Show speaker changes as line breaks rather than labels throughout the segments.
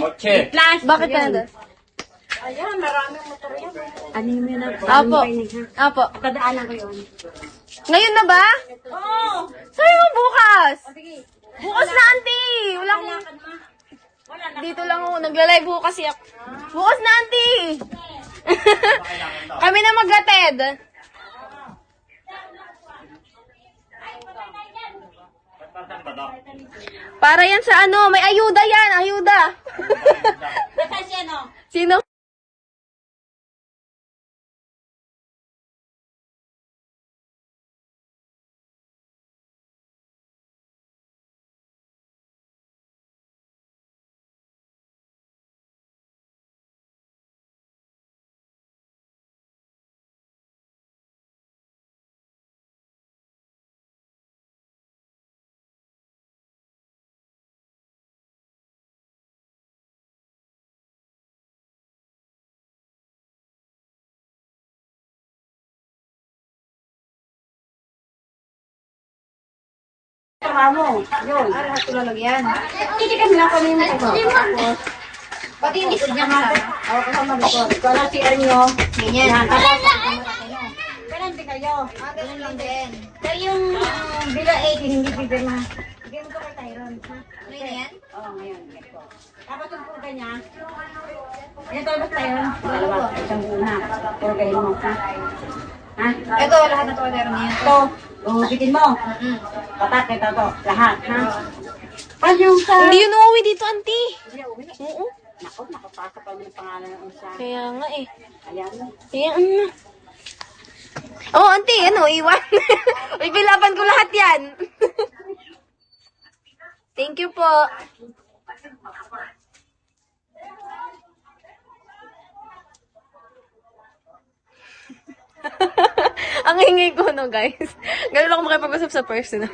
Kotse.
Bakit ka nandun?
Ayan, maraming motor yan.
Ano yun na? Apo. Apo.
Kadaanan ko yun.
Ngayon na ba?
Oo!
Sabi mo bukas.
Sige.
Bukas na, auntie. Wala akong...
Lakad ma. Wala na.
Dito lang ako. Nagla-live bukas siya. Bukas na, auntie. Kami na maghatid. Para yan sa ano, may ayuda yan, ayuda.
Nasaan siya, no?
Sino?
Mamo, yun.
Para sa tulalagyan.
Hindi kami lang kami mo ito. Tapos,
Pati yung likod niya kasama.
ako kasama dito. Ito na si Ernyo.
Ganyan.
Yan, tapos ganun din kayo.
Ganun lang din.
Kaya yung bila 18, hindi bibig na. Bigyan ko kay Tyron. Ha?
Ano yan?
Oo, ngayon. Ito. Tapos yung purga niya. Yan tapos Tyron. Dalawa. Isang una. Purgahin mo. Ha? Ha?
Ito, lahat na order niya.
Ito. Uhupitin mo. Patak, ito to. Lahat. Ha? Pag yung sa...
Hindi yun uuwi dito, auntie.
Hindi, uwi na.
Oo.
Naku, nakapasa pa yung pangalan ng isa.
Kaya nga eh.
Ayan na.
Kaya ano. Oh, auntie, ano, iwan. Uy, bilaban ko lahat yan. Thank you po. Ang hingi ko, no, guys. Ganun ako makipag-usap sa personal.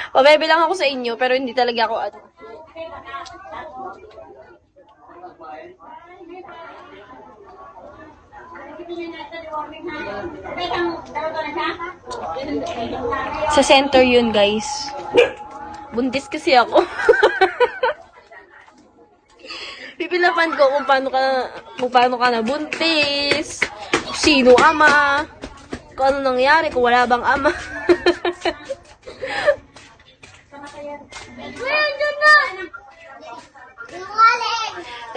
Pabebe lang ako sa inyo, pero hindi talaga ako ano. Sa center yun, guys. Buntis kasi ako. Pipilapan ko kung paano ka nabuntis, sino ama, kung ano nangyari, kung wala bang ama.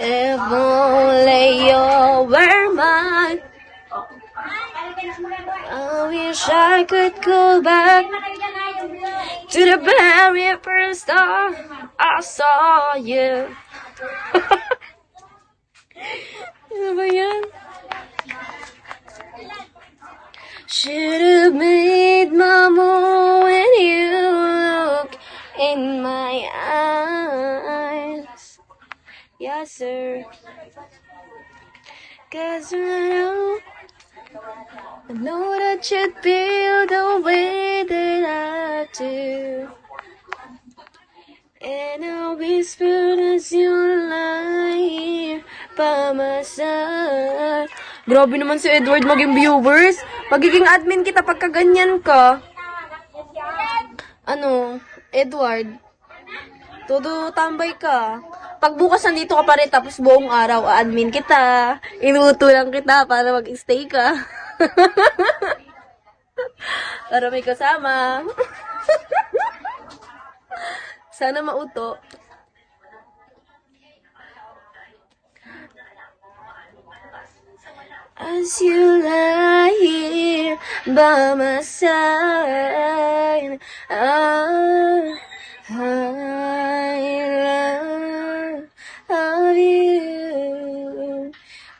If only you were mine, I wish I could go back to the very first time I saw you. Ano ba yan? Should've made my move when you look in my eyes. Yes, sir. 'Cause I know that you'd feel the way that I do. And I'll whisper as you lie here by my side. Grabe naman si Edward maging viewers. Magiging admin kita pagka ganyan ka. Ano, Edward? Todo tambay ka. Pagbukas nandito ka pa rin tapos buong araw admin kita. Inuto lang kita para mag-stay ka. Para may kasama. Sana mauto. As you lie here by my side, I love you.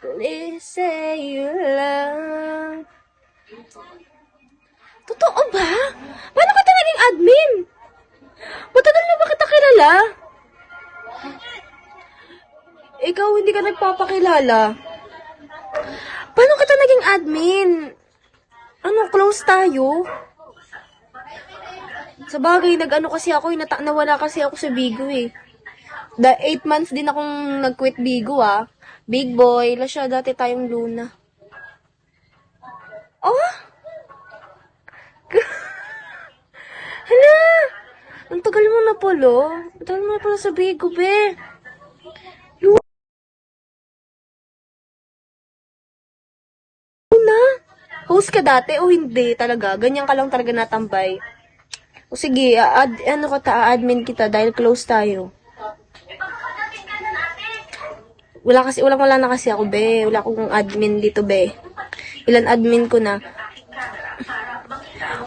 Please say you love. Totoo ba? Paano ka naging admin? Matagal na ba kita kilala? Ikaw hindi ka nagpapakilala. Paano kita naging admin? Ano, close tayo? Sa bagay, nag-ano kasi ako, nawala kasi ako sa Bigo eh. 8 months din akong nag-quit Bigo ah. Big boy, la siya dati tayong Luna. Oh! Hala! Ang tagal mo na pala. Ang tagal mo na pala sa Bigo, be. Luna? Host ka dati o hindi talaga? Ganyan ka lang talaga natambay. O sige, admin kita dahil close tayo. Wala na kasi ako, be. Wala akong admin dito, be. Ilan admin ko na.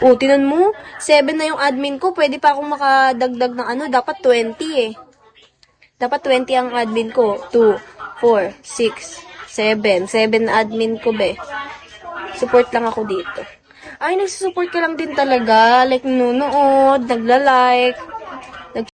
O, tinan mo, 7 na yung admin ko. Pwede pa akong makadagdag ng dapat 20 eh. Dapat 20 ang admin ko. 2, 4, 6, 7. 7 na admin ko, be. Support lang ako dito. Ay, nagsusupport ka lang din talaga. Like, nanonood, nagla-like.